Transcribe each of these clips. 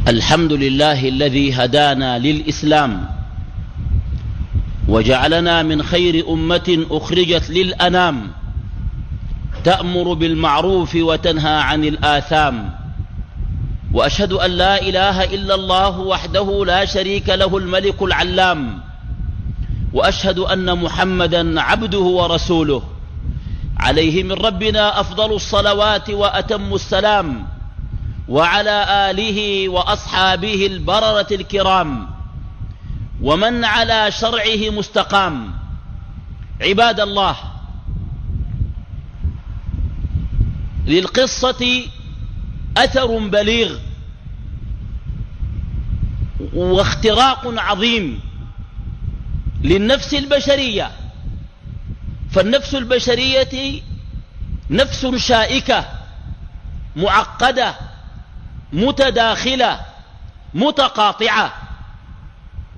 الحمد لله الذي هدانا للإسلام وجعلنا من خير أمة أخرجت للأنام تأمر بالمعروف وتنهى عن الآثام. وأشهد أن لا إله إلا الله وحده لا شريك له الملك العلام، وأشهد أن محمدا عبده ورسوله عليه من ربنا أفضل الصلوات وأتم السلام، وعلى آله وأصحابه البررة الكرام ومن على شرعه مستقام. عباد الله، للقصة أثر بليغ واختراق عظيم للنفس البشرية، فالنفس البشرية نفس شائكة معقدة متداخلة متقاطعة.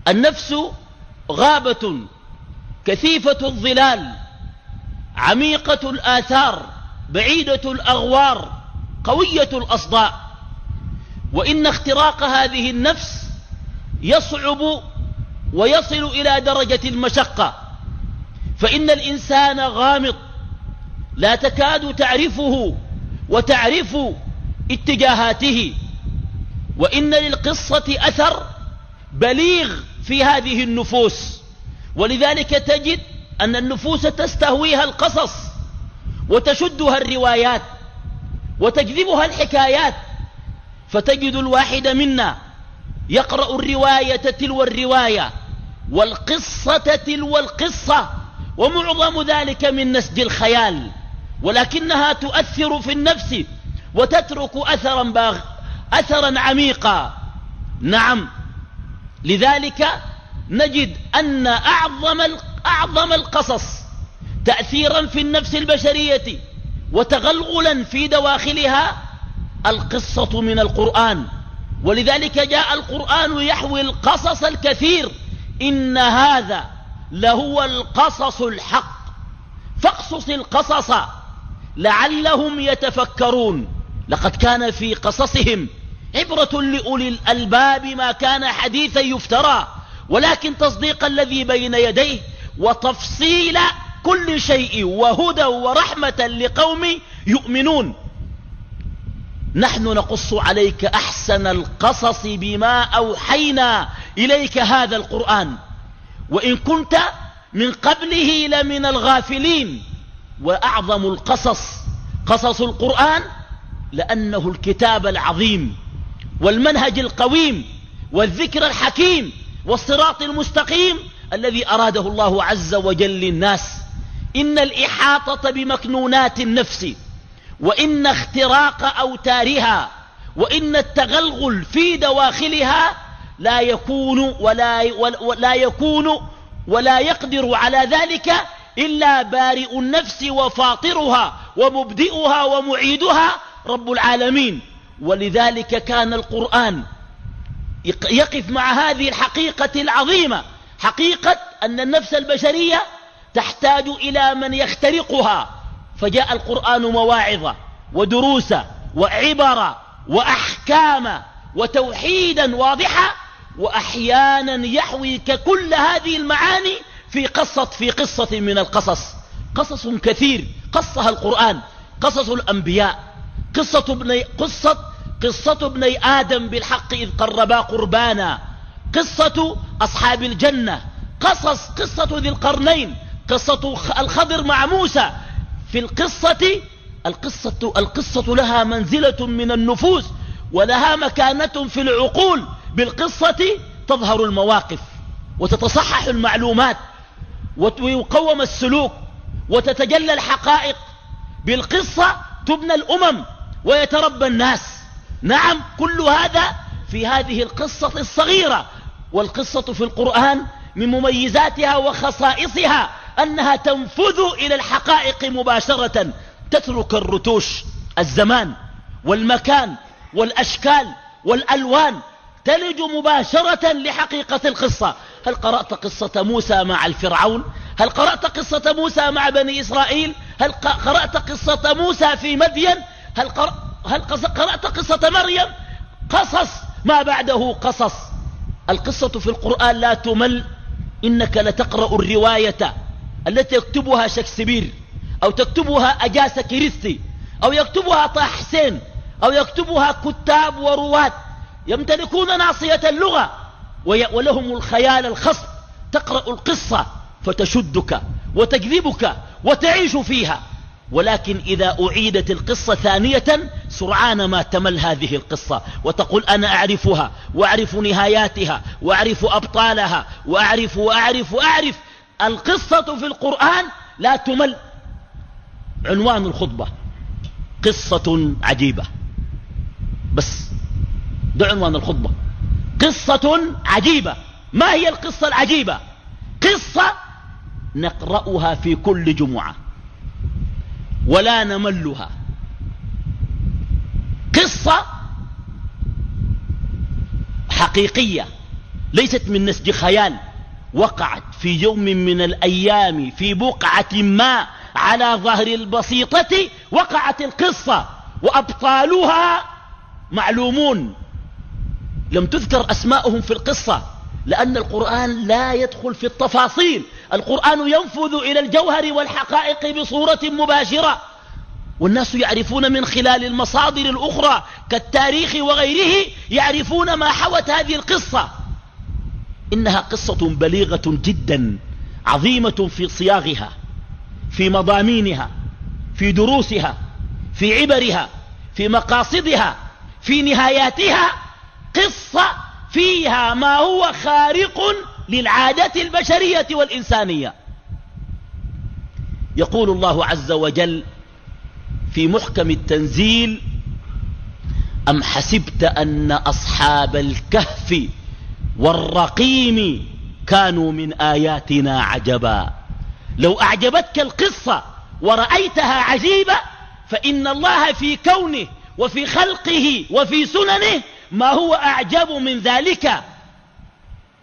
النفس غابة كثيفة الظلال عميقة الآثار بعيدة الأغوار قوية الأصداء، وإن اختراق هذه النفس يصعب ويصل إلى درجة المشقة، فإن الإنسان غامض لا تكاد تعرفه وتعرف اتجاهاته، وإن للقصة أثر بليغ في هذه النفوس، ولذلك تجد أن النفوس تستهويها القصص وتشدها الروايات وتجذبها الحكايات، فتجد الواحد منا يقرأ الرواية تلو الرواية والقصة تلو القصة، ومعظم ذلك من نسج الخيال، ولكنها تؤثر في النفس وتترك أثرا عميقا. نعم، لذلك نجد أن أعظم القصص تأثيرا في النفس البشرية وتغلغلا في دواخلها القصة من القرآن، ولذلك جاء القرآن يحوي القصص الكثير. إن هذا لهو القصص الحق فاقصص القصص لعلهم يتفكرون. لقد كان في قصصهم عبرة لأولي الألباب ما كان حديثا يفترى، ولكن تصديق الذي بين يديه وتفصيل كل شيء وهدى ورحمة لقوم يؤمنون. نحن نقص عليك أحسن القصص بما أوحينا إليك هذا القرآن، وإن كنت من قبله لمن الغافلين. وأعظم القصص قصص القرآن، لأنه الكتاب العظيم والمنهج القويم والذكر الحكيم والصراط المستقيم الذي أراده الله عز وجل للناس. إن الإحاطة بمكنونات النفس، وإن اختراق أوتارها، وإن التغلغل في دواخلها لا يكون ولا يقدر على ذلك إلا بارئ النفس وفاطرها ومبدئها ومعيدها رب العالمين. ولذلك كان القرآن يقف مع هذه الحقيقة العظيمة، حقيقة أن النفس البشرية تحتاج إلى من يخترقها، فجاء القرآن مواعظ ودروس وعبر وأحكام وتوحيدا واضحة، وأحيانا يحوي كل هذه المعاني في قصة من قصص كثير قصها القرآن. قصص الأنبياء، قصة ابني آدم بالحق إذ قربا قربانا، قصة أصحاب الجنة، قصة ذي القرنين، قصة الخضر مع موسى. في القصة لها منزلة من النفوس ولها مكانة في العقول. بالقصة تظهر المواقف وتتصحح المعلومات ويقوم السلوك وتتجلى الحقائق. بالقصة تبنى الأمم ويتربى الناس. نعم، كل هذا في هذه القصة الصغيرة. والقصة في القرآن من مميزاتها وخصائصها أنها تنفذ إلى الحقائق مباشرة، تترك الرتوش، الزمان والمكان والأشكال والألوان، تلج مباشرة لحقيقة القصة. هل قرأت قصة موسى مع الفرعون؟ هل قرأت قصة موسى مع بني إسرائيل؟ هل قرأت قصة موسى في مدين؟ هل قرأت قصة مريم؟ قصص ما بعده قصص. القصة في القرآن لا تمل. إنك لتقرأ الرواية التي يكتبها شكسبير أو تكتبها أجاسة كريستي أو يكتبها طه حسين أو يكتبها كتاب ورواة يمتلكون ناصية اللغة ولهم الخيال الخصب. تقرأ القصة فتشدك وتجذبك وتعيش فيها، ولكن إذا أعيدت القصة ثانية سرعان ما تمل هذه القصة وتقول أنا أعرفها وأعرف نهاياتها وأعرف أبطالها وأعرف. القصة في القرآن لا تمل. عنوان الخطبة قصة عجيبة، بس ده عنوان الخطبة، قصة عجيبة. ما هي القصة العجيبة؟ قصة نقرأها في كل جمعة ولا نملها. قصة حقيقية ليست من نسج خيال، وقعت في يوم من الأيام في بقعة ما على ظهر البسيطة. وقعت القصة وأبطالها معلومون لم تذكر أسماؤهم في القصة، لأن القرآن لا يدخل في التفاصيل. القرآن ينفذ إلى الجوهر والحقائق بصورة مباشرة، والناس يعرفون من خلال المصادر الأخرى كالتاريخ وغيره، يعرفون ما حوت هذه القصة. إنها قصة بليغة جدا، عظيمة في صياغها، في مضامينها، في دروسها، في عبرها، في مقاصدها، في نهاياتها. قصة فيها ما هو خارق للعادة البشرية والإنسانية. يقول الله عز وجل في محكم التنزيل: أم حسبت أن أصحاب الكهف والرقيم كانوا من آياتنا عجبا. لو أعجبتك القصة ورأيتها عجيبة فإن الله في كونه وفي خلقه وفي سننه ما هو أعجب من ذلك.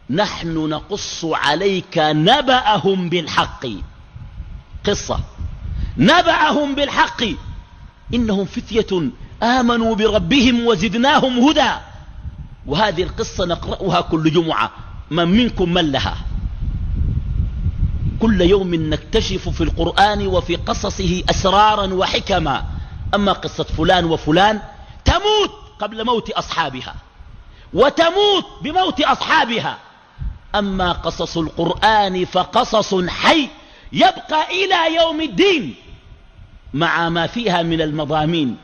نحن نقص عليك نبأهم بالحق. قصة نبأهم بالحق، إنهم فتية آمنوا بربهم وزدناهم هدى. وهذه القصة نقرأها كل جمعة. من منكم من لها؟ كل يوم نكتشف في القرآن وفي قصصه أسرارا وحكما. أما قصة فلان وفلان تموت قبل موت أصحابها وتموت بموت أصحابها. أما قصص القرآن فقصص حي يبقى إلى يوم الدين، مع ما فيها من المضامين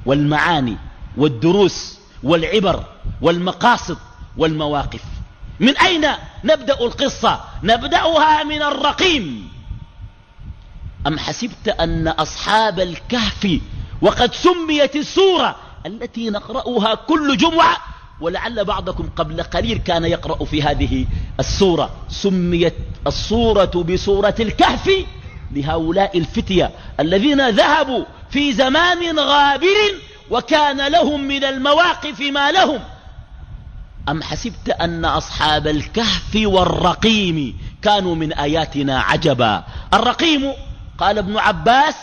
والمعاني والدروس والعبر والمقاصد والمواقف. من أين نبدأ القصة؟ نبدأها من الرقيم. أم حسبت أن أصحاب الكهف، وقد سميت السورة التي نقرأها كل جمعة، ولعل بعضكم قبل قليل كان يقرأ في هذه السورة. سميت السورة بسورة الكهف لهؤلاء الفتية الذين ذهبوا في زمان غابر وكان لهم من المواقف ما لهم. أم حسبت أن أصحاب الكهف والرقيم كانوا من آياتنا عجبا. الرقيم قال ابن عباس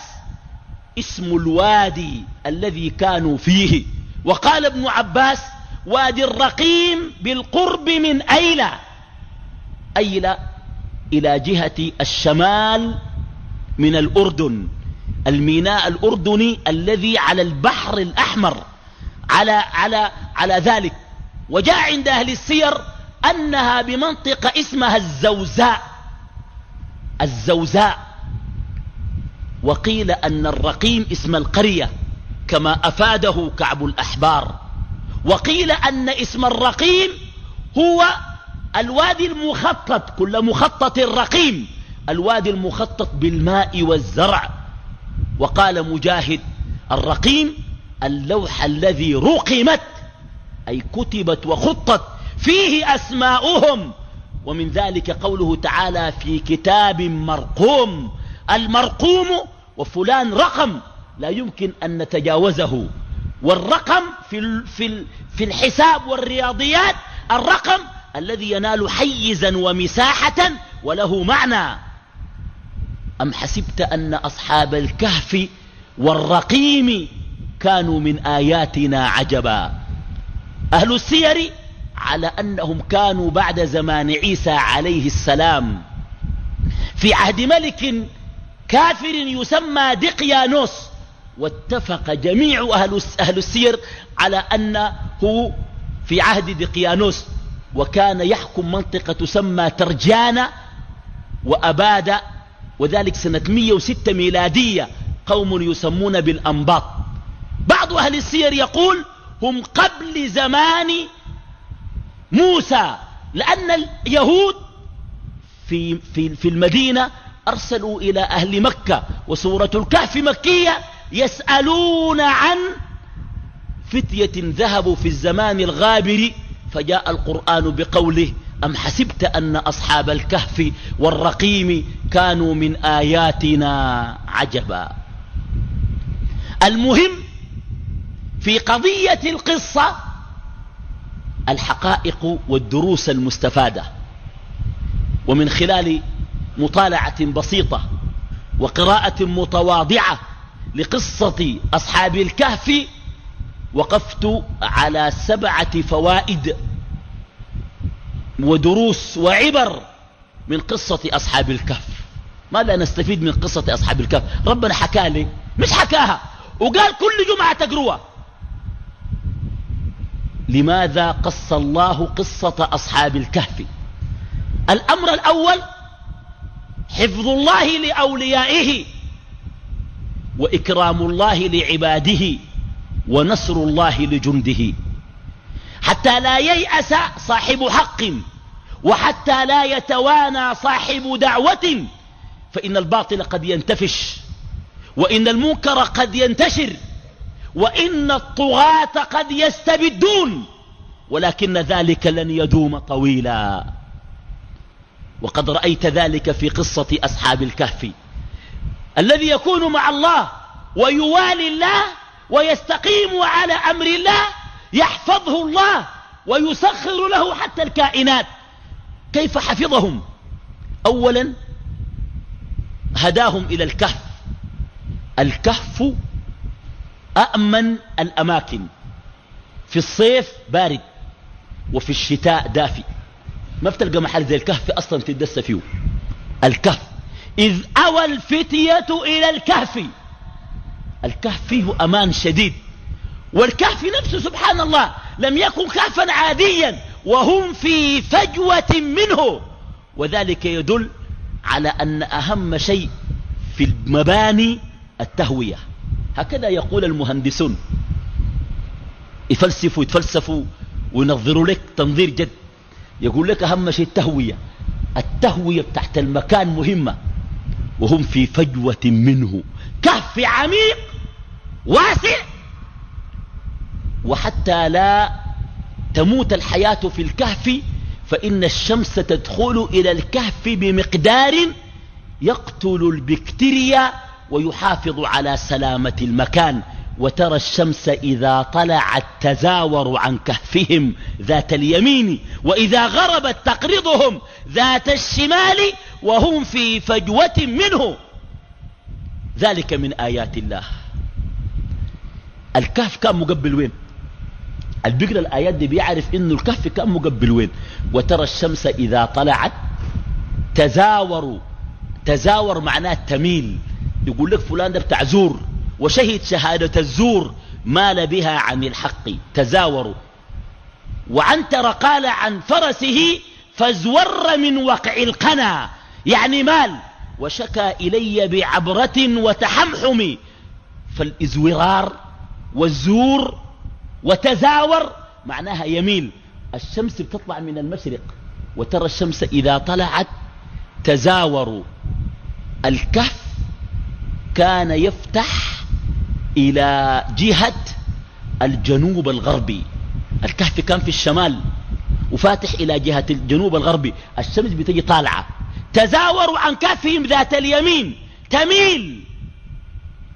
اسم الوادي الذي كانوا فيه، وقال ابن عباس وادي الرقيم بالقرب من أيلة. أيلة إلى جهة الشمال من الأردن، الميناء الأردني الذي على البحر الأحمر على ذلك. وجاء عند أهل السير أنها بمنطقة اسمها الزوزاء. وقيل أن الرقيم اسم القرية كما أفاده كعب الأحبار. وقيل أن اسم الرقيم هو الوادي المخطط، كل مخطط الرقيم، الوادي المخطط بالماء والزرع. وقال مجاهد الرقيم اللوح الذي رقمت، أي كتبت وخطت فيه أسماؤهم. ومن ذلك قوله تعالى في كتاب مرقوم. المرقوم وفلان رقم لا يمكن أن نتجاوزه. والرقم في الحساب والرياضيات الرقم الذي ينال حيزا ومساحة وله معنى. أم حسبت أن أصحاب الكهف والرقيم كانوا من آياتنا عجبا. أهل السير على أنهم كانوا بعد زمان عيسى عليه السلام في عهد ملك كافر يسمى دقيانوس، واتفق جميع أهل السير على أنه في عهد دقيانوس، وكان يحكم منطقة تسمى ترجانة وأبادة، وذلك سنة 106 ميلادية، قوم يسمون بالأنباط. بعض أهل السير يقول هم قبل زمان موسى، لأن اليهود في المدينة أرسلوا إلى أهل مكة، وسورة الكهف مكية، يسألون عن فتية ذهبوا في الزمان الغابر، فجاء القرآن بقوله أم حسبت أن أصحاب الكهف والرقيم كانوا من آياتنا عجبا. المهم في قضية القصة الحقائق والدروس المستفادة، ومن خلال مطالعة بسيطة وقراءة متواضعة لقصة أصحاب الكهف وقفت على 7 فوائد ودروس وعبر من قصة أصحاب الكهف. ما لا نستفيد من قصة أصحاب الكهف؟ ربنا حكى لي مش حكاها وقال كل جمعة تقروها. لماذا قص الله قصة أصحاب الكهف؟ الأمر الأول حفظ الله لأوليائه، وإكرام الله لعباده، ونصر الله لجنده، حتى لا ييأس صاحب حق، وحتى لا يتوانى صاحب دعوة، فإن الباطل قد ينتفش، وإن المنكر قد ينتشر، وإن الطغاة قد يستبدون، ولكن ذلك لن يدوم طويلا. وقد رأيت ذلك في قصة أصحاب الكهف. الذي يكون مع الله ويوالي الله ويستقيم على أمر الله يحفظه الله ويسخر له حتى الكائنات. كيف حفظهم؟ أولا هداهم إلى الكهف. الكهف أأمن الأماكن، في الصيف بارد وفي الشتاء دافئ، ما بتلقى محل زي الكهف أصلا تدس فيه. الكهف إذ أوى الفتية إلى الكهف، الكهف فيه أمان شديد. والكهف نفسه سبحان الله لم يكن كهفا عاديا، وهم في فجوة منه، وذلك يدل على أن أهم شيء في المباني التهوية. هكذا يقول المهندسون، يتفلسفوا وينظروا لك تنظير جد، يقول لك أهم شيء التهوية. التهوية بتاعت المكان مهمة، وهم في فجوة منه، كهف عميق واسع، وحتى لا تموت الحياة في الكهف فإن الشمس تدخل إلى الكهف بمقدار يقتل البكتيريا ويحافظ على سلامة المكان. وترى الشمس إذا طلعت تزاور عن كهفهم ذات اليمين، وإذا غربت تقرضهم ذات الشمال، وهم في فجوة منه، ذلك من آيات الله. الكهف كان مقبل وين؟ اللي بيقرأ الآيات دي بيعرف إنه الكهف كان مقبل وين. وترى الشمس إذا طلعت تزاور معناه تميل. يقول لك فلان ده بتاع زور وشهد شهادة الزور، مال بها عن الحق، تزاوروا. وعنتر قال عن فرسه فازور من وقع القنا، يعني مال. وشكى إلي بعبرة وتحمحم، فالإزورار والزور وتزاور معناها يميل. الشمس بتطلع من المشرق، وترى الشمس إذا طلعت تزاور. الكهف كان يفتح إلى جهة الجنوب الغربي، الكهف كان في الشمال وفاتح إلى جهة الجنوب الغربي، الشمس بتجي طالعة. تزاوروا عن كهفهم ذات اليمين، تميل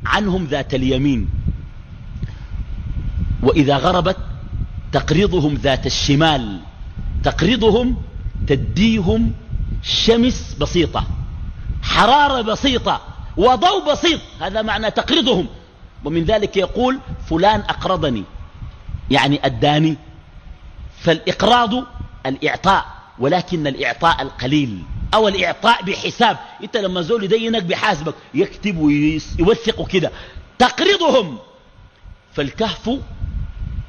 عنهم ذات اليمين، وإذا غربت تقرضهم ذات الشمال. تقرضهم تديهم شمس بسيطة، حرارة بسيطة، وضوء بسيط، هذا معنى تقرضهم. ومن ذلك يقول فلان أقرضني، يعني أداني. فالإقراض الإعطاء، ولكن الإعطاء القليل أو الإعطاء بحساب. أنت لما زول يدينك بحاسبك يكتب ويوثق كده تقرضهم. فالكهف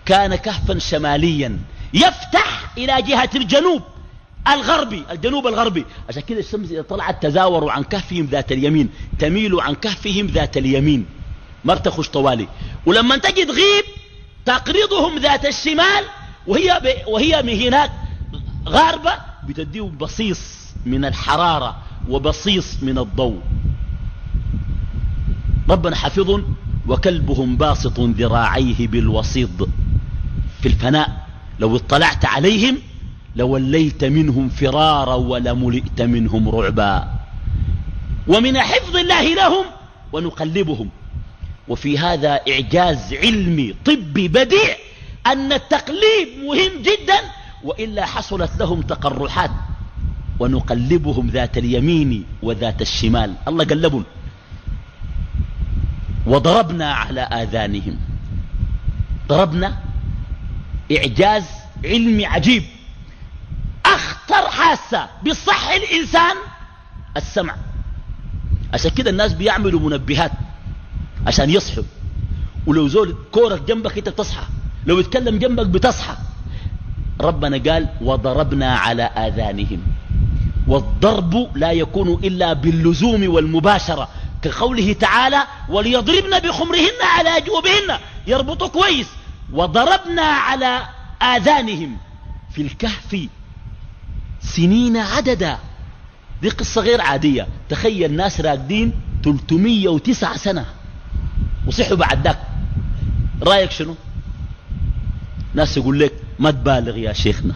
كان كهفا شماليا يفتح إلى جهة الجنوب الغربي، الجنوب الغربي. عشان كده الشمس إذا طلعت تزاوروا عن كهفهم ذات اليمين، تميل عن كهفهم ذات اليمين، ما بتخش طوالي. ولما تجي تغيب تقرضهم ذات الشمال وهي من هناك غاربة، بتديهم بصيص من الحرارة وبصيص من الضوء. ربنا حفظ وكلبهم باسط ذراعيه بالوصيد. في الفناء لو اطلعت عليهم لوليت منهم فرارا ولملئت منهم رعبا. ومن حفظ الله لهم ونقلبهم. وفي هذا إعجاز علمي طبي بديع أن التقليب مهم جدا، وإلا حصلت لهم تقرحات. ونقلبهم ذات اليمين وذات الشمال. الله قلبهم. وضربنا على آذانهم. ضربنا إعجاز علمي عجيب. أخطر حاسة بصح الإنسان السمع. عشان كده الناس بيعملوا منبهات عشان يصحوا. ولو زول كورك جنبك انت بتصحى، لو يتكلم جنبك بتصحى. ربنا قال وضربنا على آذانهم. والضرب لا يكون إلا باللزوم والمباشرة، كقوله تعالى وليضربن بخمرهن على جوبهن، يربطوا كويس. وضربنا على آذانهم في الكهف سنين عددا. دي قصة غير عادية. تخيل ناس راقدين 309 سنة وصحوا بعد ذاك. رأيك شنو؟ ناس يقول لك ما تبالغ يا شيخنا.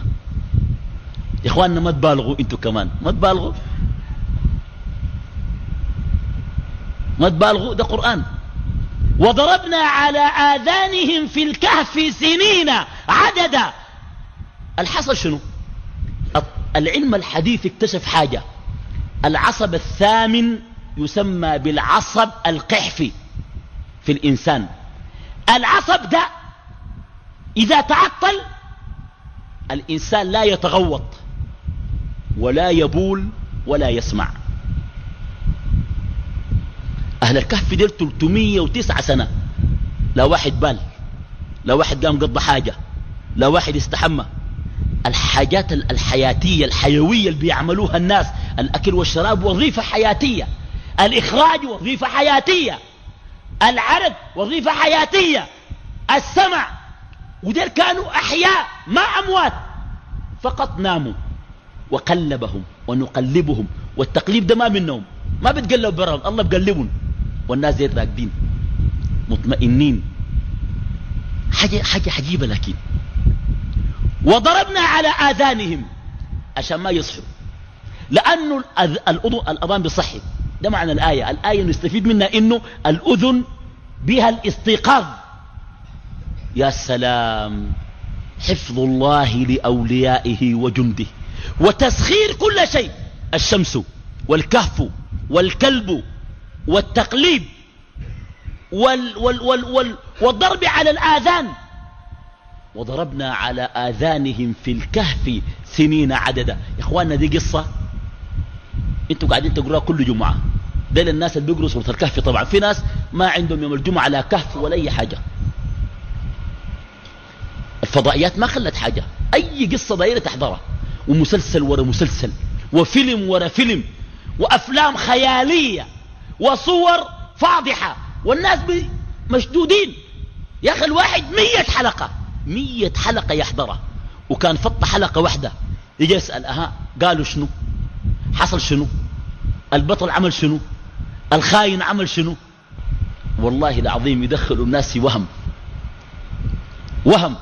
يا اخواننا ما تبالغوا، انتوا كمان ما تبالغوا، ما تبالغوا، ده قرآن. وضربنا على آذانهم في الكهف سنين عددا. الحصل شنو؟ العلم الحديث اكتشف حاجة. العصب الثامن يسمى بالعصب القحفي في الإنسان. العصب ده إذا تعطل الإنسان لا يتغوط ولا يبول ولا يسمع. أهل الكهف ديل 309 سنة لا واحد بال، لا واحد قام قضى حاجة، لا واحد استحمى. الحاجات الحياتية الحيوية اللي بيعملوها الناس، الأكل والشراب وظيفة حياتية، الإخراج وظيفة حياتية، العرق وظيفة حياتية، السمع. وديل كانوا أحياء ما أموات، فقط ناموا. وقلبهم ونقلبهم. والتقليب ده ما منهم، ما بتقلبوا براهم، الله بقلبهم. والناس ديل راكدين مطمئنين. حاجة عجيبة. لكن وضربنا على آذانهم عشان ما يصحوا، لأنه الأذان بصحي. ده معنى الآية. الآية نستفيد منها إنه الأذن بها الاستيقاظ. يا سلام، حفظ الله لأوليائه وجنده وتسخير كل شيء. الشمس والكهف والكلب والتقليب والضرب على الآذان. وضربنا على آذانهم في الكهف سنين عددا. يا إخواننا دي قصة انتوا قاعدين تقروها كل جمعة. ده للناس اللي بيقروا سورة الكهف. طبعا في ناس ما عندهم يوم الجمعة لا كهف ولا أي حاجة. الفضائيات ما خلت حاجة، أي قصة دايرة تحضرها، ومسلسل ورا مسلسل، وفيلم ورا فيلم، وأفلام خيالية، وصور فاضحة، والناس مشدودين. يا أخي الواحد 100 حلقة 100 حلقة يحضرها. وكان فط حلقة واحدة يجي يسأل قالوا شنو، حصل شنو، البطل عمل شنو، الخاين عمل شنو. والله العظيم يدخلوا الناس في وهم.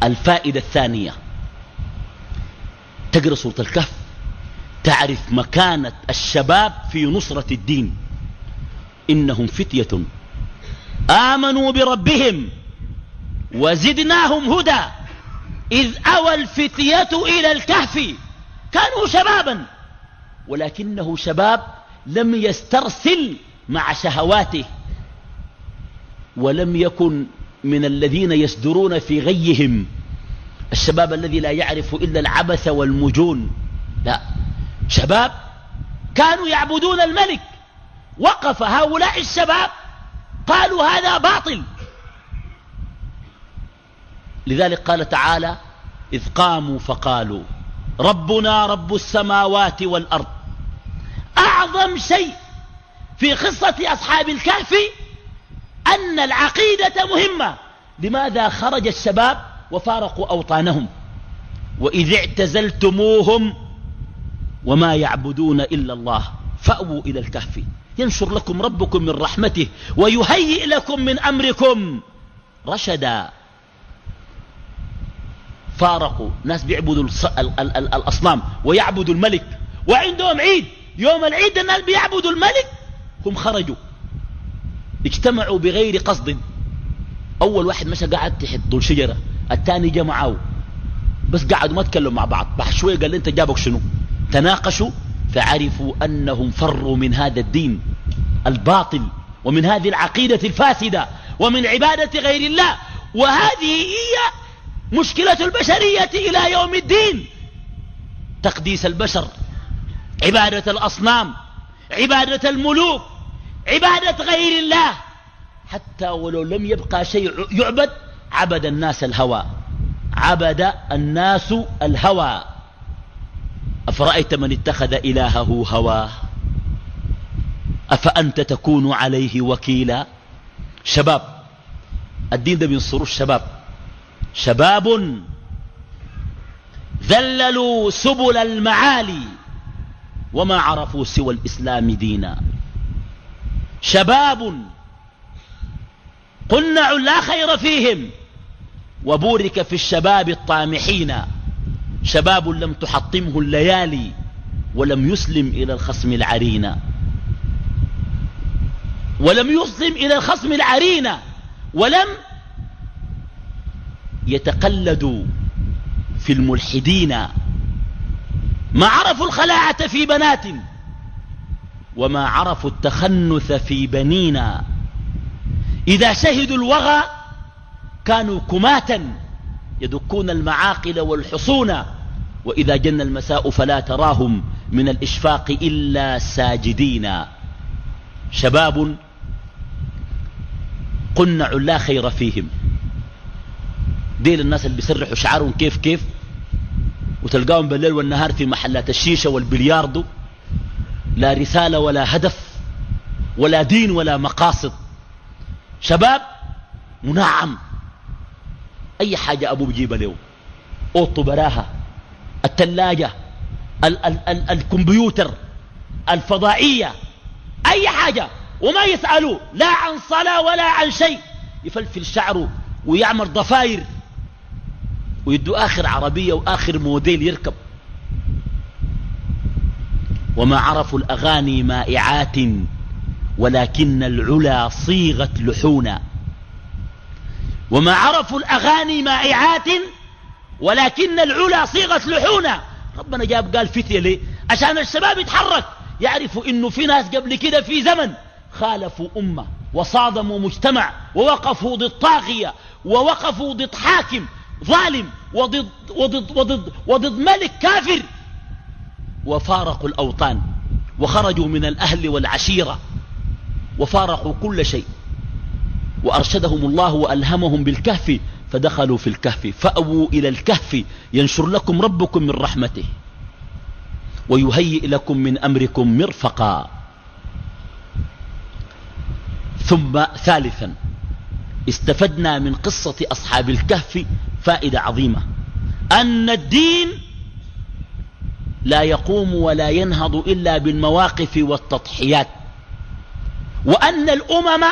الفائدة الثانية، تقرأ سورة الكهف تعرف مكانة الشباب في نصرة الدين. إنهم فتية آمنوا بربهم وزدناهم هدى إذ أوى الفتية إلى الكهف كانوا شبابا ولكنه شباب لم يسترسل مع شهواته، ولم يكن من الذين يسدرون في غيهم، الشباب الذي لا يعرف إلا العبث والمجون، لا، شباب كانوا يعبدون الملك. وقف هؤلاء الشباب قالوا هذا باطل. لذلك قال تعالى: إذ قاموا فقالوا ربنا رب السماوات والأرض. أعظم شيء في قصة أصحاب الكهف أن العقيدة مهمة. لماذا خرج الشباب وفارقوا أوطانهم؟ وإذ اعتزلتموهم وما يعبدون إلا الله فأووا إلى الكهف ينشر لكم ربكم من رحمته ويهيئ لكم من أمركم رشدا. فارقوا ناس بيعبدوا الأصنام ويعبدوا الملك، وعندهم عيد، يوم العيد الناس بيعبدوا الملك، هم خرجوا اجتمعوا بغير قصد. أول واحد مشى قاعد تحت ظل شجرة، الثاني جاء معه، بس قعدوا ما تكلموا مع بعض. بعد شوية قال لي أنت جابك شنو؟ تناقشوا فعرفوا أنهم فروا من هذا الدين الباطل ومن هذه العقيدة الفاسدة ومن عبادة غير الله. وهذه هي مشكلة البشرية إلى يوم الدين، تقديس البشر، عبادة الأصنام، عبادة الملوك، عبادة غير الله. حتى ولو لم يبقى شيء يعبد عبد الناس الهوى، عبد الناس الهوى. أفرأيت من اتخذ إلهه هواه أفأنت تكون عليه وكيلا. شباب الدين ده بينصروا الشباب، شباب ذللوا سبل المعالي وما عرفوا سوى الإسلام دينا. شباب قنع لا خير فيهم وبورك في الشباب الطامحين. شباب لم تحطمه الليالي ولم يسلم إلى الخصم العرين، ولم يتقلدوا في الملحدين. ما عرفوا الخلاعة في بنات وما عرفوا التخنث في بنينا. إذا شهدوا الوغى كانوا كماتا يدكون المعاقل والحصون، وإذا جن المساء فلا تراهم من الإشفاق إلا ساجدين. شباب قنع لا خير فيهم. ديل الناس اللي بيسرحوا شعارهم كيف كيف، وتلقاهم بالليل والنهار في محلات الشيشة والبلياردو، لا رسالة ولا هدف ولا دين ولا مقاصد. شباب منعم، أي حاجة أبوه بيجيبها له، أوضته براها، الثلاجة، الكمبيوتر، الفضائية، أي حاجة، وما يسألوا لا عن صلاة ولا عن شيء. يفلفل شعره ويعمل ضفاير ويدوا آخر عربية وآخر موديل يركب. وما عرفوا الأغاني مائعات ولكن العلا صيغت لحونا. وما عرفوا الأغاني مائعات ولكن العلا صيغت لحونا. ربنا جاب قال فتية ليه؟ عشان الشباب يتحرك، يعرفوا إنه في ناس قبل كده في زمن خالفوا أمة وصادموا مجتمع ووقفوا ضد طاغية ووقفوا ضد حاكم ظالم وضد ملك كافر، وفارقوا الأوطان وخرجوا من الأهل والعشيرة وفارقوا كل شيء، وأرشدهم الله وألهمهم بالكهف فدخلوا في الكهف. فأووا إلى الكهف ينشر لكم ربكم من رحمته ويهيئ لكم من أمركم مرفقا. ثم ثالثا استفدنا من قصة أصحاب الكهف فائدة عظيمة، أن الدين لا يقوم ولا ينهض إلا بالمواقف والتضحيات، وأن الأمم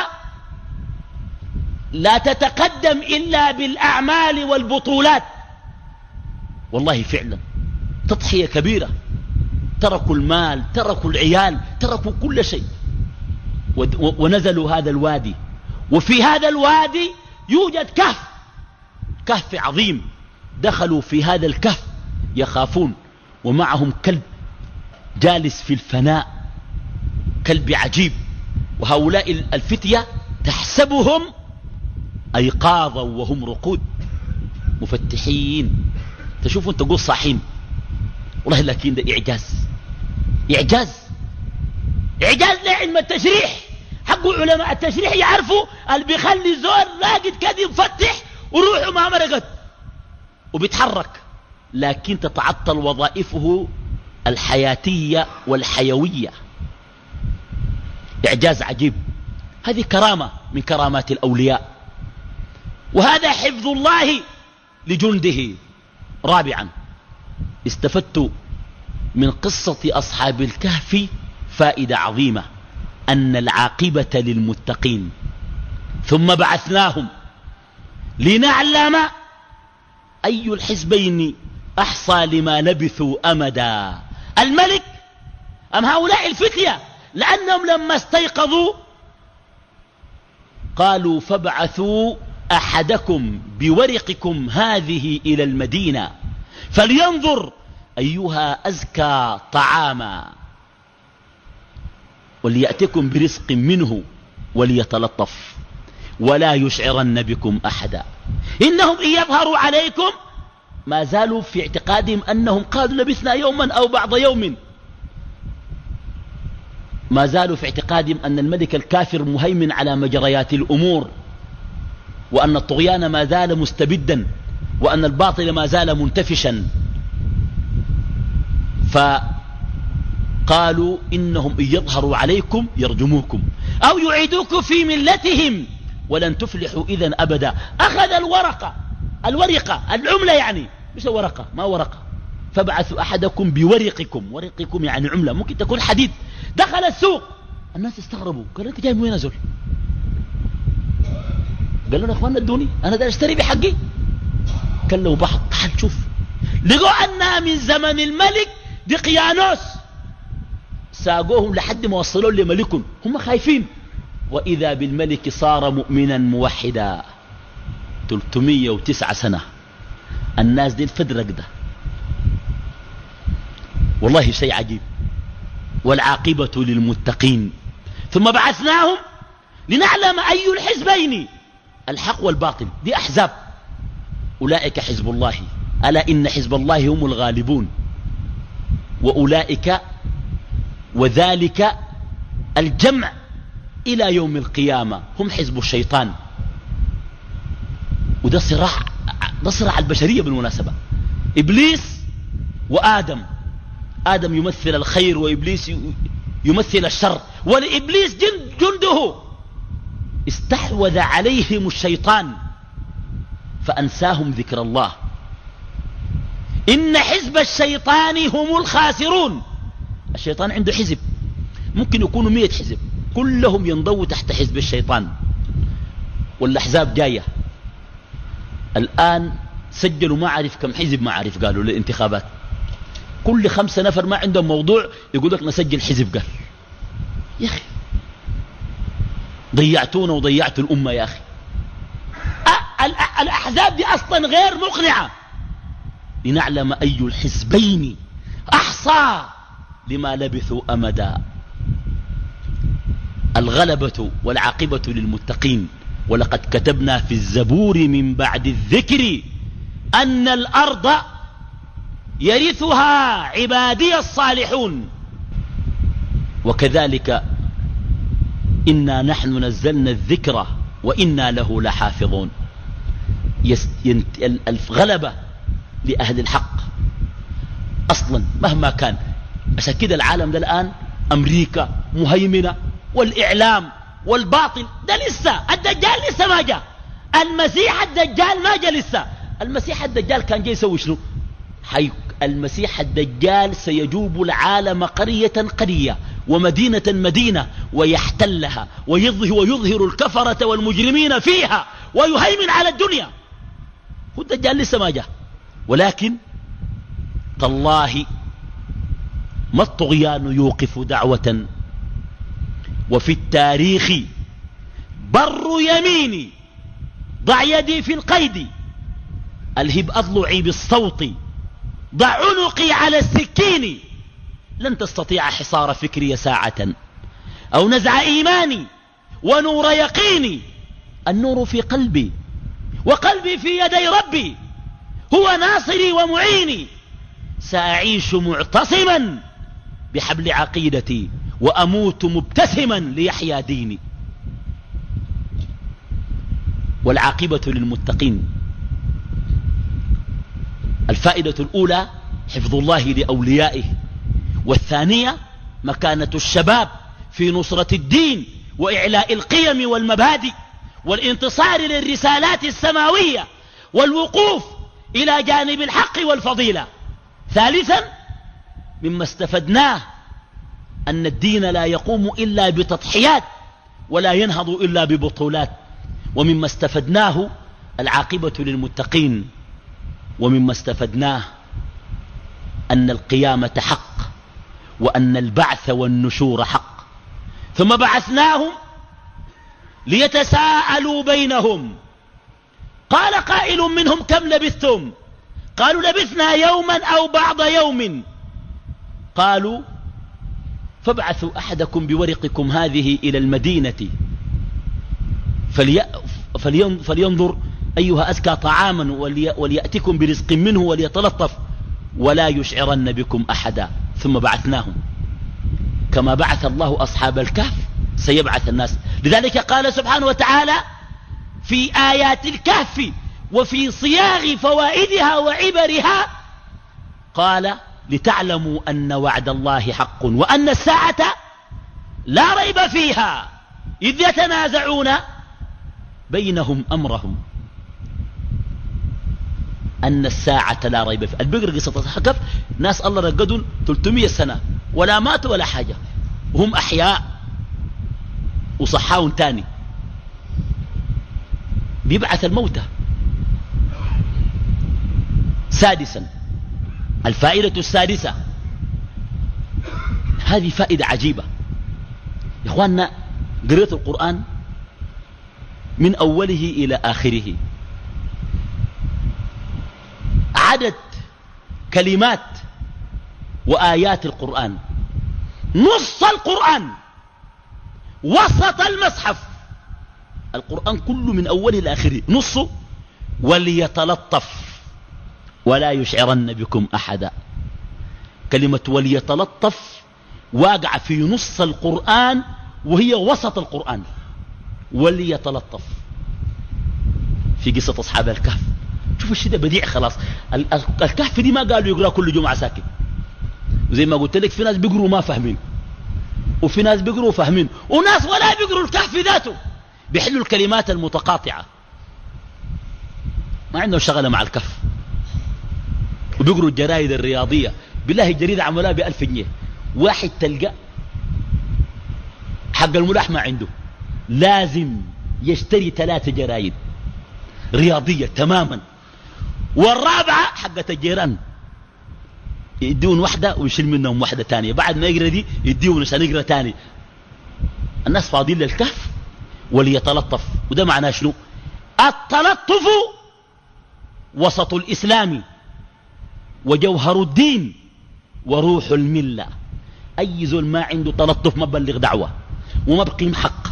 لا تتقدم إلا بالأعمال والبطولات. والله فعلا تضحية كبيرة، تركوا المال، تركوا العيال، تركوا كل شيء ونزلوا هذا الوادي. وفي هذا الوادي يوجد كهف عظيم، دخلوا في هذا الكهف يخافون، ومعهم كلب جالس في الفناء، كلب عجيب. وهؤلاء الفتية تحسبهم أيقاظا وهم رقود، مفتحين، تشوفوا انت تقول صاحين والله، لكن ده إعجاز. إعجاز لعلم التشريح. حقوا علماء التشريح يعرفوا اللي بيخلي زول راقد كده مفتح وروحه ما مرقت وبيتحرك، لكن تتعطل وظائفه الحياتية والحيوية. إعجاز عجيب. هذه كرامة من كرامات الأولياء، وهذا حفظ الله لجنده. رابعا، استفدت من قصة أصحاب الكهف فائدة عظيمة، أن العاقبة للمتقين. ثم بعثناهم لنعلم أي الحزبين أحصى لما لبثوا أمدا. الملك أم هؤلاء الفتية لأنهم لما استيقظوا قالوا فابعثوا أحدكم بورقكم هذه إلى المدينة فلينظر أيها أزكى طعاما وليأتكم برزق منه وليتلطف ولا يشعرن بكم أحدا. إنهم إن يظهروا عليكم ما زالوا في اعتقادهم أنهم قالوا لبثنا يوما أو بعض يوم، ما زالوا في اعتقادهم أن الملك الكافر مهيمن على مجريات الأمور، وأن الطغيان ما زال مستبدا، وأن الباطل ما زال منتفشا. فقالوا إنهم إن يظهروا عليكم يرجموكم أو يعيدوكم في ملتهم ولن تفلحوا إذن أبدا. أخذ الورقة العملة، يعني مش ورقة، ما ورقة. فابعثوا أحدكم بورقكم، ورقكم يعني عملة، ممكن تكون حديد. دخل السوق، الناس استغربوا، قالوا أنت جاي من وين أزول؟ قال لنا أخواننا ادوني، أنا دا اشتري بحقي. كلوا بعض، تعال شوف، لقوا أنها من زمن الملك دقيانوس، ساقوهم لحد ما وصلوا لملكهم، هم خايفين. وإذا بالملك صار مؤمنا موحدا. 309 سنة الناس دي الفدرق ده، والله شيء عجيب. والعاقبة للمتقين. ثم بعثناهم لنعلم أي الحزبين الحق والباطل. دي أحزاب، أولئك حزب الله، ألا إن حزب الله هم الغالبون. وأولئك وذلك الجمع إلى يوم القيامة هم حزب الشيطان. وده صراع البشرية بالمناسبة، إبليس وآدم. آدم يمثل الخير وإبليس يمثل الشر، ولإبليس جنده استحوذ عليهم الشيطان فأنساهم ذكر الله. إن حزب الشيطان هم الخاسرون. الشيطان عنده حزب، ممكن يكونوا 100 حزب كلهم ينضووا تحت حزب الشيطان. والأحزاب جاية الآن، سجلوا ما عارف كم حزب، ما عارف قالوا للانتخابات، كل 5 نفر ما عندهم موضوع يقول لك نسجل حزب. قال يا أخي ضيعتونا وضيعتوا الأمة يا أخي. الأحزاب دي أصلا غير مقنعة. لنعلم أي الحزبين أحصى لما لبثوا أمدا. الغلبة والعاقبة للمتقين. ولقد كتبنا في الزبور من بعد الذكر أن الأرض يرثها عبادي الصالحون وكذلك إنا نحن نزلنا الذكر وإنا له لحافظون. الغلبة لأهل الحق أصلا مهما كان. عشان كده العالم ده الآن أمريكا مهيمنة والإعلام والباطل ده لسه. الدجال لسه ما جاء، المسيح الدجال ما جاء لسه. المسيح الدجال كان جاي يسوي شنو؟ المسيح الدجال سيجوب العالم قرية قرية ومدينة مدينة ويحتلها ويظهر الكفرة والمجرمين فيها ويهيمن على الدنيا. هو الدجال لسه ما جاء، ولكن تالله ما الطغيان يوقف دعوة. وفي التاريخ بر يميني ضع يدي في القيد ألهب أضلعي بالصوت ضع عنقي على السكين لن تستطيع حصار فكري ساعة أو نزع إيماني ونور يقيني. النور في قلبي وقلبي في يدي ربي هو ناصري ومعيني، سأعيش معتصما بحبل عقيدتي وأموت مبتسما ليحيا ديني. والعاقبة للمتقين. الفائدة الأولى حفظ الله لأوليائه، والثانية مكانة الشباب في نصرة الدين وإعلاء القيم والمبادئ والانتصار للرسالات السماوية والوقوف إلى جانب الحق والفضيلة. ثالثا مما استفدناه أن الدين لا يقوم إلا بتضحيات ولا ينهض إلا ببطولات. ومما استفدناه العاقبة للمتقين. ومما استفدناه أن القيامة حق وأن البعث والنشور حق. ثم بعثناهم ليتساءلوا بينهم، قال قائل منهم كم لبثتم؟ قالوا لبثنا يوما أو بعض يوم. قالوا فابعثوا أحدكم بورقكم هذه إلى المدينة فلينظر أيها أزكى طعاما وليأتكم برزق منه وليتلطف ولا يشعرن بكم أحدا. ثم بعثناهم كما بعث الله أصحاب الكهف سيبعث الناس. لذلك قال سبحانه وتعالى في آيات الكهف وفي صياغ فوائدها وعبرها، قال لتعلموا أن وعد الله حق وأن الساعة لا ريب فيها إذ يتنازعون بينهم أمرهم. أن الساعة لا ريب فيها. البقر قصة الحكف ناس الله رقدون 300 سنة ولا ماتوا ولا حاجة، وهم أحياء وصحاون تاني. بيبعث الموتى. سادسا الفائدة السادسة، هذه فائدة عجيبة يا إخواننا. قريت القرآن من أوله إلى آخره، عدد كلمات وآيات القرآن، نص القرآن، وسط المصحف، القرآن كله من أوله إلى آخره نصه. وليتلطف ولا يشعرن بكم أحدا. كلمة وليتلطف واقع في نص القرآن وهي وسط القرآن. وليتلطف في قصة أصحاب الكهف. شوف الشيء ده بديع خلاص. الكهف دي ما قالوا يقرأ كل جمعة ساكن، زي ما قلت لك في ناس بيقروا ما فاهمين، وفي ناس بيقروا فاهمين، وناس ولا بيقروا الكهف ذاته بيحلوا الكلمات المتقاطعة، ما عندهم شغلة مع الكهف، وبيقروا الجرائد الرياضية. بالله الجريدة عملها ب1000 جنيه، واحد تلقى حق الملاح ما عنده، لازم يشتري 3 جرائد رياضية تماما، والرابعة حقت الجيران يديون واحدة ويشيل منهم واحدة تانية، بعد ما يقرأ دي يديون عشان يقرأ تاني. الناس فاضيين للكهف. وليتلطف، وده معناه شنو؟ التلطف وسط الإسلام وجوهر الدين وروح الملة. أي زول ما عنده تلطف ما بلغ دعوة وما بقيم حق.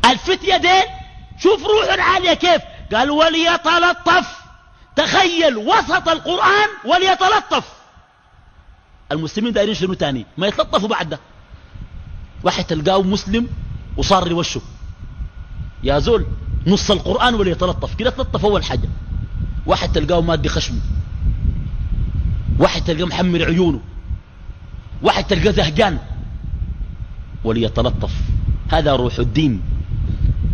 الفتية دين شوف روح العالية كيف قال وليتلطف. تخيل وسط القرآن وليتلطف. المسلمين دايرين شنو تاني؟ ما يتلطفوا بعد ده. واحد تلقاه مسلم وصار وشه يا زول نص القرآن وليتلطف كده. تلطف أول حاجة. واحد تلقاه مادي خشمه، واحد تلقاه محمر عيونه، واحد تلقاه زهجان. وليتلطف، هذا روح الدين.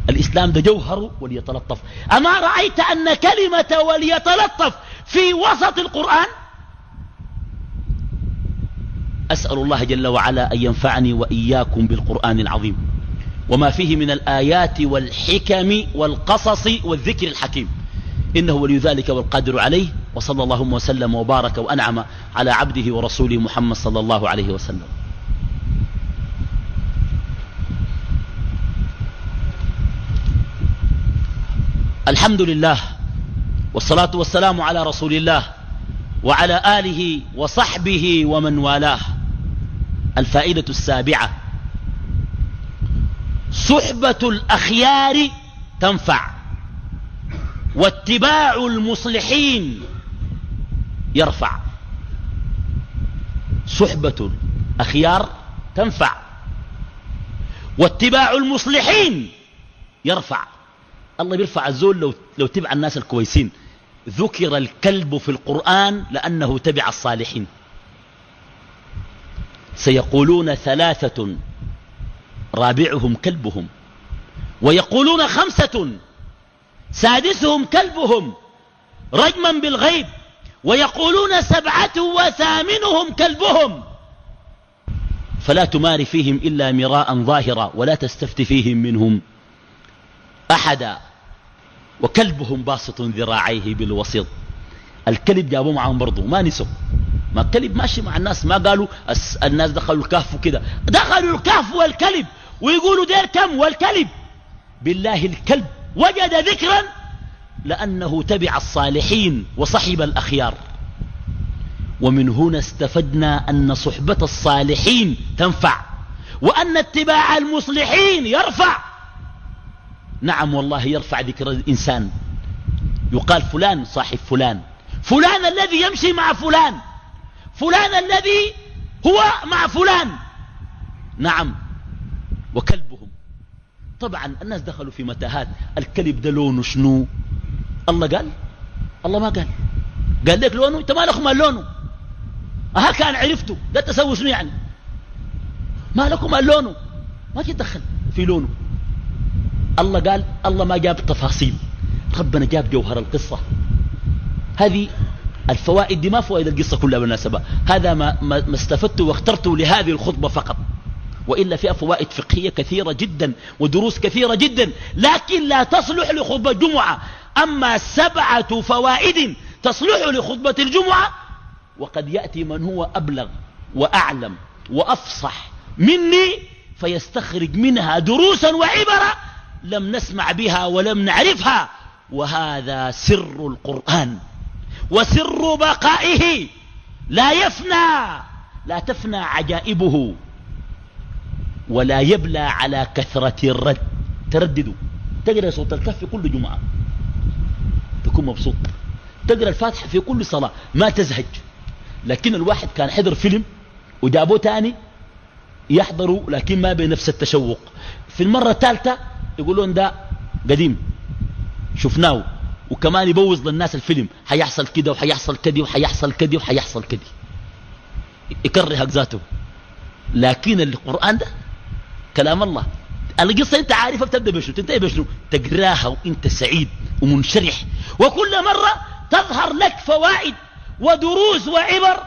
الإسلام ده جوهره وليتلطف. أما رأيت أن كلمة وليتلطف في وسط القرآن؟ أسأل الله جل وعلا أن ينفعني وإياكم بالقرآن العظيم وما فيه من الآيات والحكم والقصص والذكر الحكيم، إنه ولي ذلك والقادر عليه. وصلى اللهم وسلم وبارك وأنعم على عبده ورسوله محمد صلى الله عليه وسلم. الحمد لله والصلاة والسلام على رسول الله وعلى آله وصحبه ومن والاه. الفائدة السابعة: صحبة الأخيار تنفع، واتباع المصلحين يرفع، صحبة الأخيار تنفع، واتباع المصلحين يرفع. الله بيرفع الزول لو تبع الناس الكويسين. ذكر الكلب في القرآن لأنه تبع الصالحين. سيقولون 3 رابعهم كلبهم، ويقولون 5 سادسهم كلبهم رجما بالغيب، ويقولون 7 وثامنهم كلبهم، فلا تمار فيهم إلا مراء ظاهرا ولا تستفت فيهم منهم أحدا، وكلبهم باسط ذراعيه بالوسط. الكلب جابوه معهم برضو، ما نسوا، ما الكلب ماشي مع الناس. ما قالوا الناس دخلوا الكهف وكده، دخلوا الكهف والكلب ويقولوا دير كم والكلب. بالله الكلب وجد ذكرا لأنه تبع الصالحين وصحب الأخيار. ومن هنا استفدنا أن صحبة الصالحين تنفع، وأن اتباع المصلحين يرفع. نعم والله يرفع ذكر الإنسان. يقال فلان صاحب فلان، فلان الذي يمشي مع فلان، فلان الذي هو مع فلان. نعم. وكلبهم، طبعا الناس دخلوا في متاهات. الكلب ده لونه شنو؟ الله قال؟ الله ما قال. قال لك لونه، انت ما لكم لونه. ها كان عرفته ده تسوي شنو يعني؟ ما لكم لونه، ما تتدخل في لونه. الله قال، الله ما جاب تفاصيل، ربنا جاب جوهر القصة. هذه الفوائد دي ما فوائد القصة كلها بالمناسبة، هذا ما استفدت واخترته لهذه الخطبة فقط، وإلا فيها فوائد فقهية كثيرة جدا ودروس كثيرة جدا، لكن لا تصلح لخطبة الجمعة. أما 7 فوائد تصلح لخطبة الجمعة، وقد يأتي من هو أبلغ وأعلم وأفصح مني فيستخرج منها دروسا وعبرة لم نسمع بها ولم نعرفها. وهذا سر القرآن وسر بقائه، لا يفنى، لا تفنى عجائبه، ولا يبلى على كثرة الرد. ترددوا، تقرأ سورة الكهف في كل جمعة تكون مبسوط، تقرأ الفاتحة في كل صلاة ما تزهج. لكن الواحد كان حضر فيلم وجابوه تاني يحضروا، لكن ما بنفس التشوق. في المرة الثالثة يقولون ده قديم شفناه، وكمان يبوظ للناس الفيلم، حيحصل كده وحيحصل كده وحيحصل كده وحيحصل كده، يكرهك ذاته. لكن القرآن ده كلام الله. القصة انت عارفها بتبدأ بشنو تنتهي بشنو، تقراها وانت سعيد ومنشرح، وكل مرة تظهر لك فوائد ودروس وعبر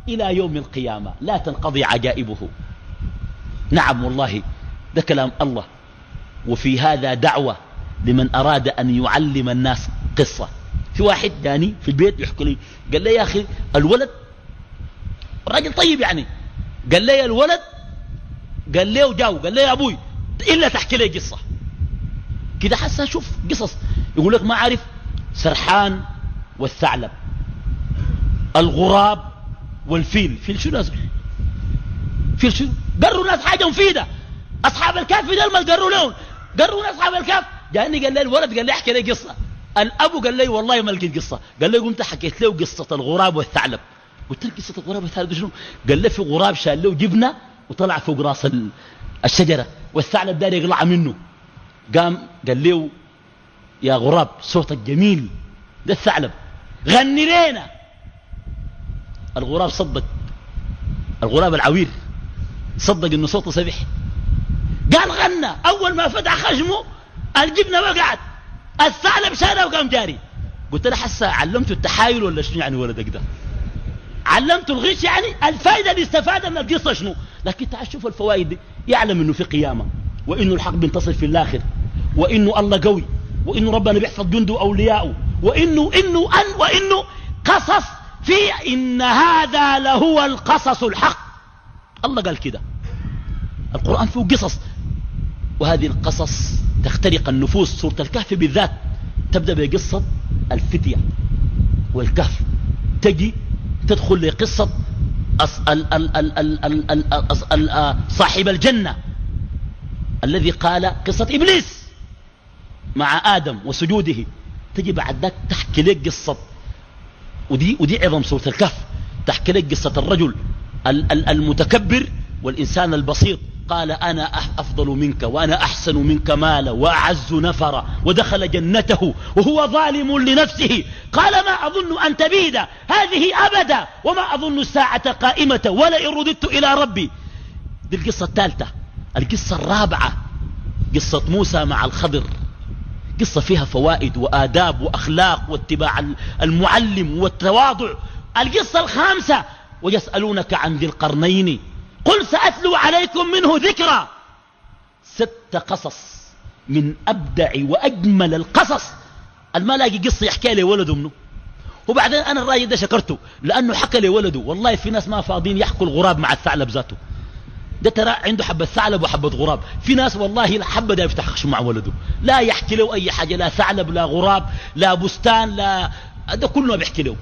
إلى يوم القيامة لا تنقضي عجائبه. نعم والله ده كلام الله. وفي هذا دعوة لمن أراد أن يعلم الناس قصة. في واحد جاني في البيت يحكي لي، قال لي يا أخي الولد راجل طيب يعني، قال لي الولد، قال لي وجاو، قال لي يا أبوي إلا تحكي لي قصة كده. حسا شوف قصص، يقول لك ما عارف سرحان والثعلب، الغراب والفيل. فيل شو لازم؟ فيل شو؟ قروا ناس حاجة مفيدة. أصحاب الكهف ده ما قروا لهم، قروا ناس أصحاب الكهف. جاني قال لي الولد، قال لي احكي لي قصة. الأبو قال لي والله ما لقيت قصة. قال لي قمت حكيت له قصة الغراب والثعلب. قلت له قصة الغراب والثعلب شنو؟ قال لي في غراب شال له جبنة وطلع فوق راس الشجرة، والثعلب داري يقلع منه. قام قال له يا غراب صوتك جميل، ده الثعلب غني لينا. الغراب صدق، الغراب العوير صدق انه صوته سبح، قال غنى. اول ما فتح خشمه الجبنه وقعت، الثعلب شاله وقام جاري. قلت له حسا علمته التحايل ولا شنو يعني ولدك ده؟ علمته الغش يعني؟ الفائده اللي استفادها من القصه شنو؟ لكن تعال شوف الفوائد دي، يعلم انه في قيامه، وانه الحق بينتصر في الاخر، وانه الله قوي، وانه ربنا بيحفظ جنده واولياءه، وانه قصص في ان هذا لهو القصص الحق. الله قال كده، القرآن فيه قصص، وهذه القصص تخترق النفوس. سورة الكهف بالذات تبدأ بقصة الفتية والكهف، تجي تدخل لقصة صاحب الجنة الذي قال قصة إبليس مع آدم وسجوده. تجي بعد ذلك تحكي لك قصة ودي عظم سورة الكهف. تحكي لك قصة الرجل المتكبر والإنسان البسيط. قال أنا أفضل منك وأنا أحسن منك مالا وأعز نفرا، ودخل جنته وهو ظالم لنفسه. قال ما أظن أن تبيد هذه أبدا وما أظن الساعة قائمة ولئن رددت إلى ربي. دي القصة الثالثة. القصة الرابعة قصة موسى مع الخضر، قصة فيها فوائد وآداب وأخلاق واتباع المعلم والتواضع. القصة الخامسة ويسألونك عن ذي القرنين قل سأتلو عليكم منه ذكرى. 6 قصص من أبدع وأجمل القصص. ما لاقي قصة يحكي لي ولده منه. وبعدين أنا الراجل ده شكرته لأنه حكى لي ولده. والله في ناس ما فاضين يحكوا الغراب مع الثعلب ذاته. ده ترى عنده حبة ثعلب وحبة غراب. في ناس والله الحبة ده يفتح خشم مع ولده، لا يحكي له أي حاجة، لا ثعلب لا غراب لا بستان لا، ده كله بيحكي له.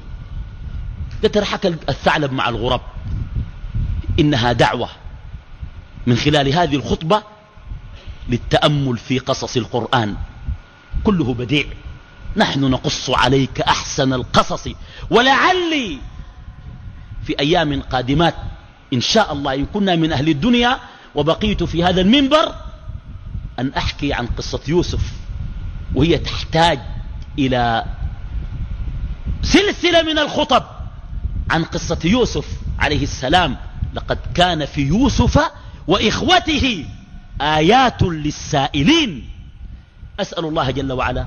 ده ترى حكى الثعلب مع الغراب. إنها دعوة من خلال هذه الخطبة للتأمل في قصص القرآن، كله بديع. نحن نقص عليك أحسن القصص، ولعلي في أيام قادمات إن شاء الله إن كنا من أهل الدنيا وبقيت في هذا المنبر أن أحكي عن قصة يوسف، وهي تحتاج إلى سلسلة من الخطب عن قصة يوسف عليه السلام. لقد كان في يوسف وإخوته آيات للسائلين. أسأل الله جل وعلا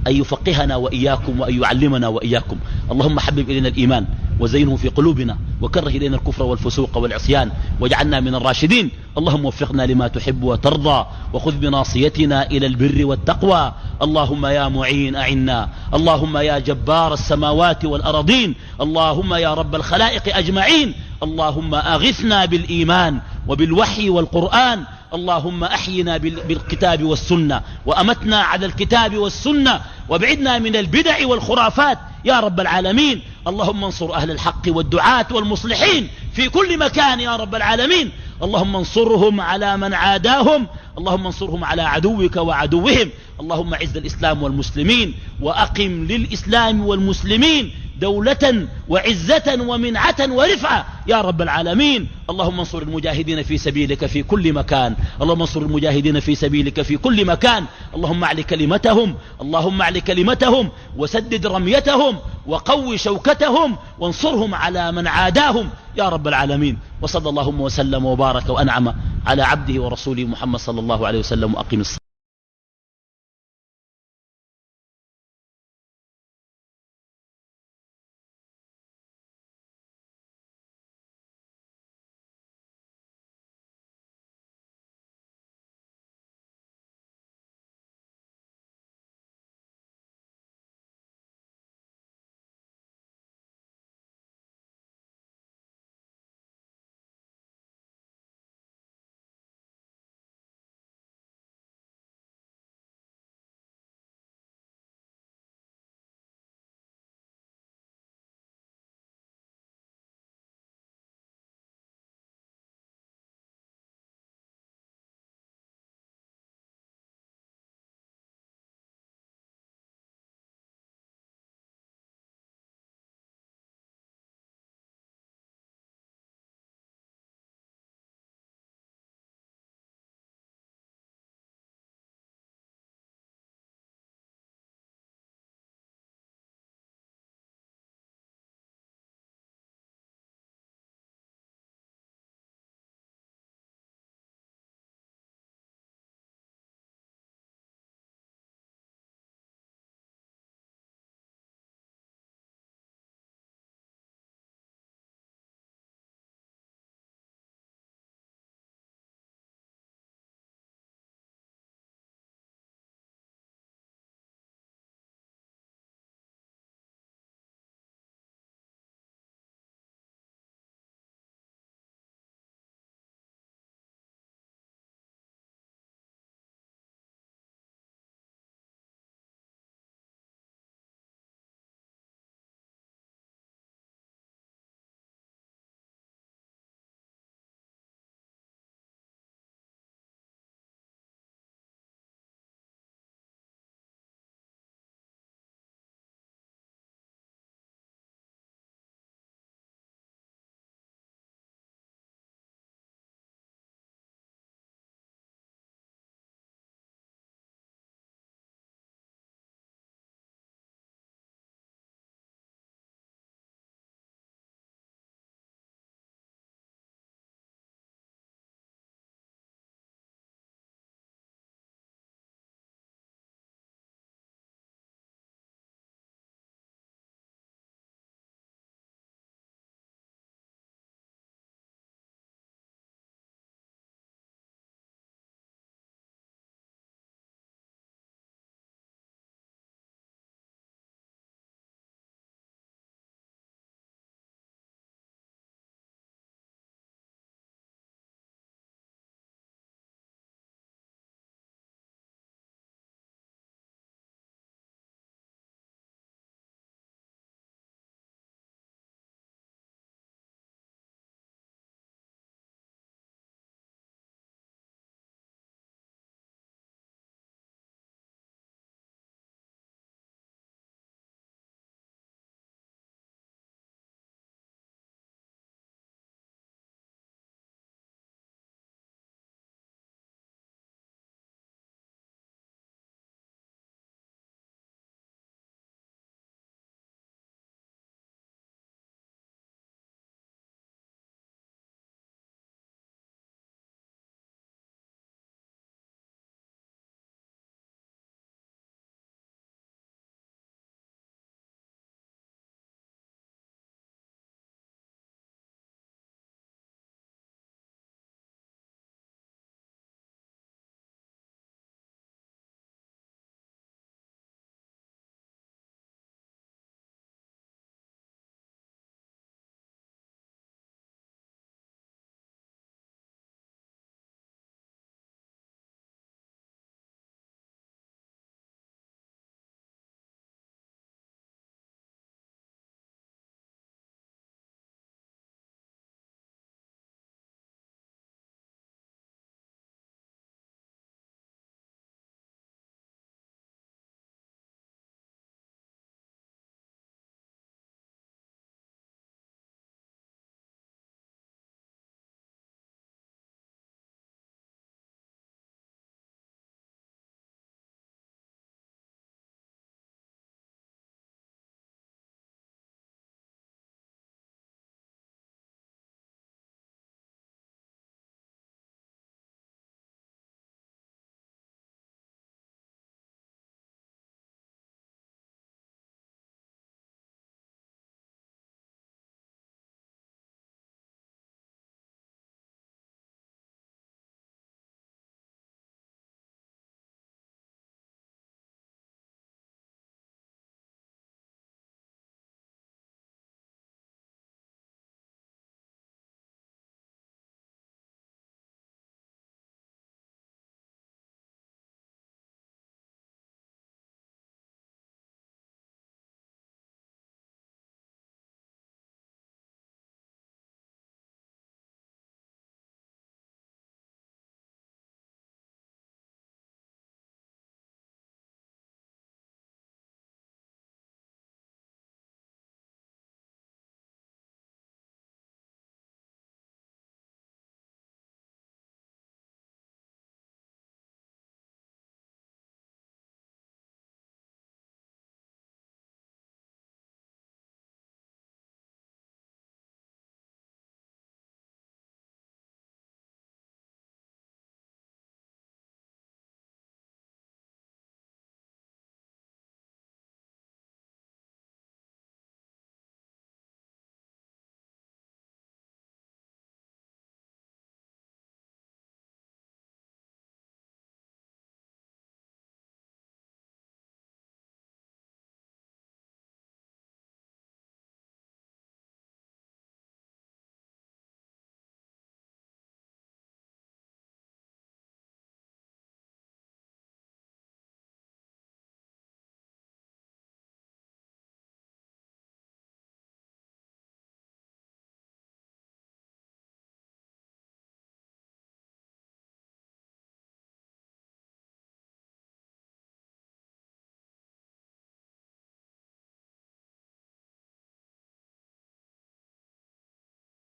أن يفقهنا وإياكم وأن يعلمنا وإياكم. اللهم حبب إلينا الإيمان وزينه في قلوبنا وكره إلينا الكفر والفسوق والعصيان واجعلنا من الراشدين. اللهم وفقنا لما تحب وترضى وخذ بناصيتنا إلى البر والتقوى. اللهم يا معين أعنا، اللهم يا جبار السماوات والأرضين، اللهم يا رب الخلائق أجمعين، اللهم أغثنا بالإيمان وبالوحي والقرآن. اللهم أحينا بالكتاب والسنة وأمتنا على الكتاب والسنة وابعدنا من البدع والخرافات يا رب العالمين. اللهم انصر أهل الحق والدعاة والمصلحين في كل مكان يا رب العالمين. اللهم انصرهم على من عاداهم، اللهم انصرهم على عدوك وعدوهم. اللهم اعز الإسلام والمسلمين وأقم للإسلام والمسلمين دولة وعزة ومنعة ورفعة يا رب العالمين. اللهم انصر المجاهدين في سبيلك في كل مكان، اللهم انصر المجاهدين في سبيلك في كل مكان. اللهم اعل كلمتهم، اللهم اعل كلمتهم وسدد رميتهم وقوي شوكتهم وانصرهم على من عاداهم يا رب العالمين. وصلى اللهم وسلم وبارك وأنعم على عبده ورسوله محمد صلى الله عليه وسلم. وأقم الصلاة.